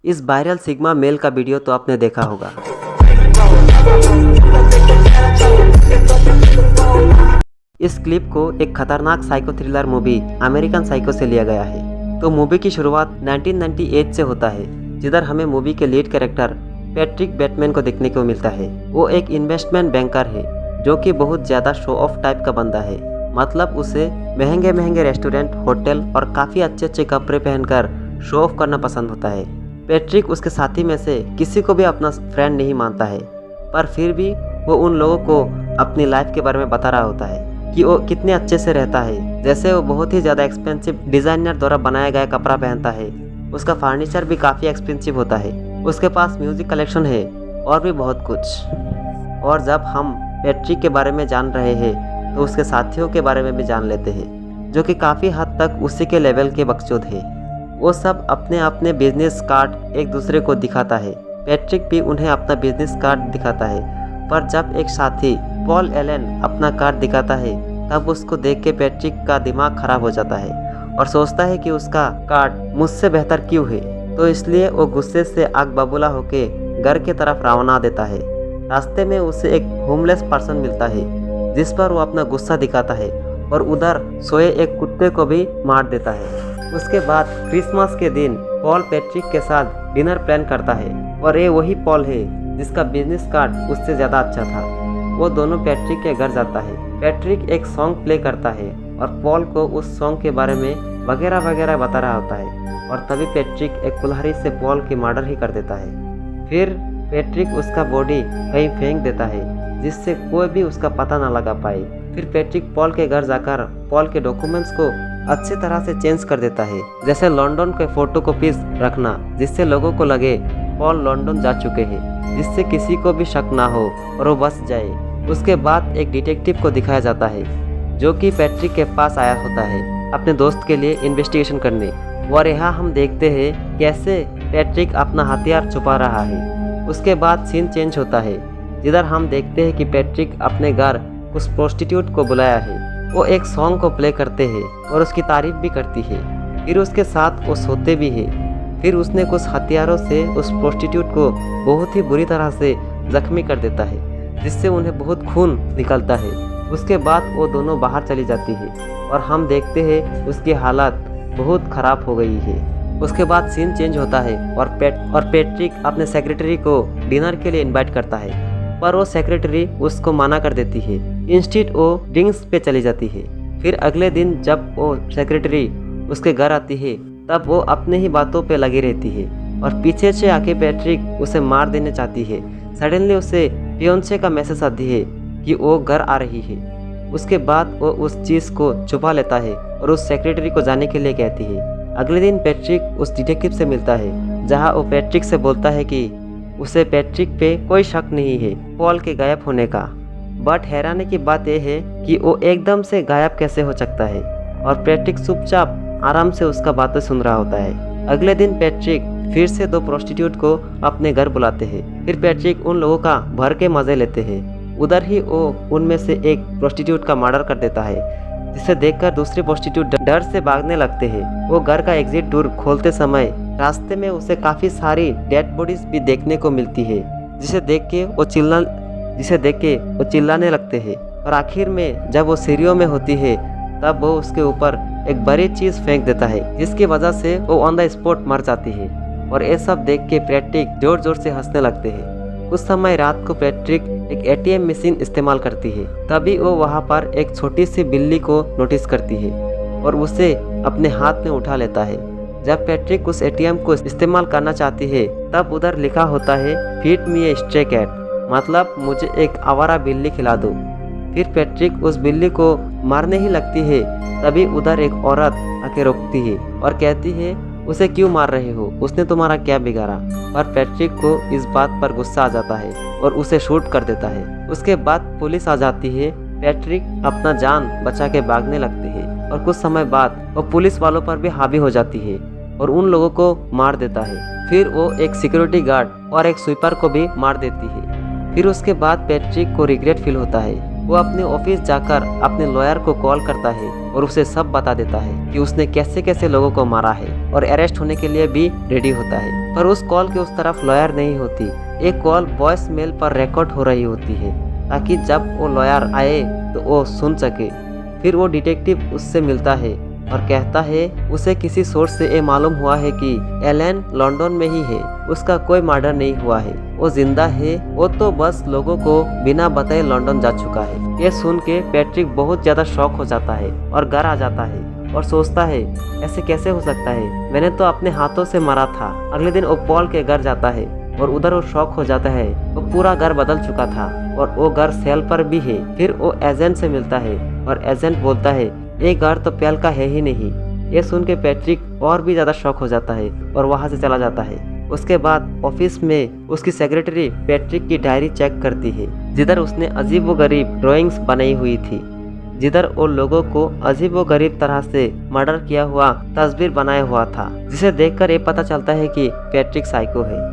इस viral sigma male का video तो आपने देखा होगा। इस क्लिप को एक खतरनाक psycho thriller movie American psycho से लिया गया है। तो मूवी की शुरुआत 1998 से होता है, जिधर हमें मूवी के लीड कैरेक्टर पैट्रिक बैटमैन को देखने को मिलता है। वो एक इन्वेस्टमेंट बैंकर है जो कि बहुत ज़्यादा शो ऑफ टाइप का बंदा है। मतलब उसे महंगे महंगे रेस्टोरेंट, होटल और काफ़ी अच्छे अच्छे कपड़े पहनकर शो ऑफ करना पसंद होता है। पैट्रिक उसके साथी में से किसी को भी अपना फ्रेंड नहीं मानता है, पर फिर भी वो उन लोगों को अपनी लाइफ के बारे में बता रहा होता है कि वो कितने अच्छे से रहता है। जैसे वो बहुत ही ज़्यादा एक्सपेंसिव डिज़ाइनर द्वारा बनाया गया कपड़ा पहनता है, उसका फर्नीचर भी काफ़ी एक्सपेंसिव होता है, उसके पास म्यूज़िक कलेक्शन है और भी बहुत कुछ। और जब हम पैट्रिक के बारे में जान रहे हैं तो उसके साथियों के बारे में भी जान लेते हैं, जो कि काफ़ी हद तक उसी के लेवल के बकचोद है। वो सब अपने अपने बिजनेस कार्ड एक दूसरे को दिखाता है। पैट्रिक भी उन्हें अपना बिजनेस कार्ड दिखाता है, पर जब एक साथी पॉल एलन अपना कार्ड दिखाता है तब उसको देख के पैट्रिक का दिमाग खराब हो जाता है और सोचता है कि उसका कार्ड मुझसे बेहतर क्यों है। तो इसलिए वो गुस्से से आग बबूला होके घर की तरफ रवाना देता है। रास्ते में उसे एक होमलेस पर्सन मिलता है जिस पर वो अपना गुस्सा दिखाता है और उधर सोए एक कुत्ते को भी मार देता है। उसके बाद क्रिसमस के दिन पॉल पैट्रिक के साथ डिनर प्लान करता है और ये वही पॉल है जिसका बिजनेस कार्ड उससे ज़्यादा अच्छा था। वो दोनों पैट्रिक के घर जाता है। पैट्रिक एक सॉन्ग प्ले करता है और पॉल को उस सॉन्ग के बारे में वगैरह वगैरह बता रहा होता है और तभी पैट्रिक एक कुल्हाड़ी से पॉल की मर्डर ही कर देता है। फिर पैट्रिक उसका बॉडी कहीं फेंक देता है जिससे कोई भी उसका पता ना लगा पाए। फिर पैट्रिक पॉल के घर जाकर पॉल के डॉक्यूमेंट्स को अच्छी तरह से चेंज कर देता है, जैसे लंदन के फोटो कॉपीज रखना जिससे लोगों को लगे पॉल लंदन जा चुके हैं, जिससे किसी को भी शक ना हो और वो बच जाए। उसके बाद एक डिटेक्टिव को दिखाया जाता है जो कि पैट्रिक के पास आया होता है अपने दोस्त के लिए इन्वेस्टिगेशन करने। और यहाँ हम देखते हैं कैसे पैट्रिक अपना हथियार छुपा रहा है। उसके बाद सीन चेंज होता है जिधर हम देखते हैं कि पैट्रिक अपने घर उस प्रोस्टिट्यूट को बुलाया है। वो एक सॉन्ग को प्ले करते हैं और उसकी तारीफ भी करती है। फिर उसके साथ वो सोते भी है। फिर उसने कुछ हथियारों से उस प्रोस्टिट्यूट को बहुत ही बुरी तरह से जख्मी कर देता है जिससे उन्हें बहुत खून निकलता है। उसके बाद वो दोनों बाहर चली जाती है और हम देखते हैं उसकी हालत बहुत ख़राब हो गई है। उसके बाद सीन चेंज होता है और पैट्रिक अपने सेक्रेटरी को डिनर के लिए इनवाइट करता है, पर वो सेक्रेटरी उसको मना कर देती है। इंस्टेड वो ड्रिंक्स पे चली जाती है। फिर अगले दिन जब वो सेक्रेटरी उसके घर आती है तब वो अपने ही बातों पे लगी रहती है और पीछे से आके पैट्रिक उसे मार देने चाहती है। सडनली उसे फियोंसे का मैसेज आती है कि वो घर आ रही है। उसके बाद वो उस चीज़ को छुपा लेता है और उस सेक्रेटरी को जाने के लिए कहती है। अगले दिन पैट्रिक उस डिटेक्टिव से मिलता है जहाँ वो पैट्रिक से बोलता है कि उसे पैट्रिक पे कोई शक नहीं है पॉल के गायब होने का। बट हैरानी की बात यह है कि वो एकदम से गायब कैसे हो सकता है और पैट्रिक चुपचाप आराम से उसका बातें सुन रहा होता है। अगले दिन पैट्रिक फिर से दो प्रोस्टिट्यूट को अपने घर बुलाते हैं। फिर पैट्रिक उन लोगों का भर के मजे लेते हैं। उधर ही वो उनमें से एक प्रोस्टिट्यूट का मर्डर कर देता है, जिसे देखकर दूसरे प्रोस्टिट्यूट डर से भागने लगते हैं। वो घर का एग्जिट डोर खोलते समय रास्ते में उसे काफ़ी सारी डेड बॉडीज भी देखने को मिलती है, जिसे देख के वो चिल्लाने लगते हैं। और आखिर में जब वो सीढ़ियों में होती है तब वो उसके ऊपर एक बड़ी चीज़ फेंक देता है, जिसकी वजह से वो ऑन द स्पॉट मर जाती है। और ये सब देख के पैट्रिक जोर जोर से हंसने लगते हैं। कुछ समय रात को पैट्रिक एक एटीएम मशीन इस्तेमाल करती है। तभी वो वहाँ पर एक छोटी सी बिल्ली को नोटिस करती है और उसे अपने हाथ में उठा लेता है। जब पैट्रिक उस एटीएम को इस्तेमाल करना चाहती है तब उधर लिखा होता है फीड मी ए स्ट्रे कैट, मतलब मुझे एक आवारा बिल्ली खिला दो। फिर पैट्रिक उस बिल्ली को मारने ही लगती है, तभी उधर एक औरत आके रोकती है और कहती है उसे क्यों मार रहे हो, उसने तुम्हारा क्या बिगाड़ा। और पैट्रिक को इस बात पर गुस्सा आ जाता है और उसे शूट कर देता है। उसके बाद पुलिस आ जाती है। पैट्रिक अपना जान बचा के भागने लगते हैं और कुछ समय बाद वो पुलिस वालों पर भी हावी हो जाती है और उन लोगों को मार देता है। फिर वो एक सिक्योरिटी गार्ड और एक स्वीपर को भी मार देती है। फिर उसके बाद पैट्रिक को रिग्रेट फील होता है वो अपने ऑफिस जाकर अपने लॉयर को कॉल करता है और उसे सब बता देता है कि उसने कैसे कैसे लोगों को मारा है और अरेस्ट होने के लिए भी रेडी होता है। पर उस कॉल के उस तरफ लॉयर नहीं होती। एक कॉल वॉइस मेल पर रिकॉर्ड हो रही होती है ताकि जब वो लॉयर आए तो वो सुन सके। फिर वो डिटेक्टिव उससे मिलता है और कहता है उसे किसी सोर्स से ये मालूम हुआ है कि एलन लंदन में ही है, उसका कोई मर्डर नहीं हुआ है, वो जिंदा है, वो तो बस लोगों को बिना बताए लंदन जा चुका है। ये सुन के पैट्रिक बहुत ज्यादा शॉक हो जाता है और घर आ जाता है और सोचता है ऐसे कैसे हो सकता है, मैंने तो अपने हाथों से मारा था। अगले दिन वो पॉल के घर जाता है और उधर वो शॉक हो जाता है, वो पूरा घर बदल चुका था और वो घर सेल पर भी है। फिर वो एजेंट से मिलता है और एजेंट बोलता है ये घर तो पेल का है ही नहीं। ये सुन के पैट्रिक और भी ज्यादा शॉक हो जाता है और वहां से चला जाता है। उसके बाद ऑफिस में उसकी सेक्रेटरी पैट्रिक की डायरी चेक करती है जिधर उसने अजीबोगरीब ड्राइंग्स बनाई हुई थी, जिधर वो लोगों को अजीबोगरीब तरह से मर्डर किया हुआ तस्वीर बनाया हुआ था, जिसे देखकर ये पता चलता है कि पैट्रिक साइको है।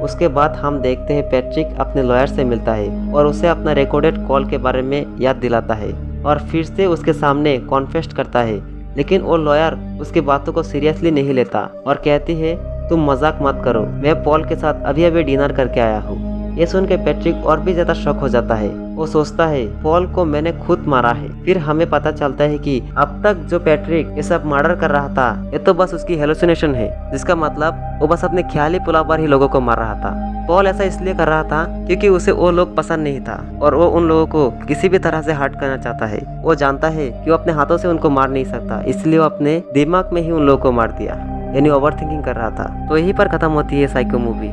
उसके बाद हम देखते हैं पैट्रिक अपने लॉयर से मिलता है और उसे अपना रिकॉर्डेड कॉल के बारे में याद दिलाता है और फिर से उसके सामने कॉन्फेस करता है। लेकिन वो लॉयर उसकी बातों को सीरियसली नहीं लेता और कहती है तुम मजाक मत करो, मैं पॉल के साथ अभी अभी डिनर करके आया हूँ। ये सुन के पैट्रिक और भी ज्यादा शॉक हो जाता है। वो सोचता है पॉल को मैंने खुद मारा है। फिर हमें पता चलता है कि अब तक जो पैट्रिक ये सब मर्डर कर रहा था ये तो बस उसकी हेलुसिनेशन है, जिसका मतलब वो बस अपने ख्याली पुलाव पर ही लोगों को मार रहा था। पॉल ऐसा इसलिए कर रहा था क्योंकि उसे वो लोग पसंद नहीं था और वो उन लोगों को किसी भी तरह से हर्ट करना चाहता है। वो जानता है कि वो अपने हाथों से उनको मार नहीं सकता, इसलिए वो अपने दिमाग में ही उन लोगों को मार दिया, यानी ओवर थिंकिंग कर रहा था। तो यहीं पर खत्म होती है साइको मूवी।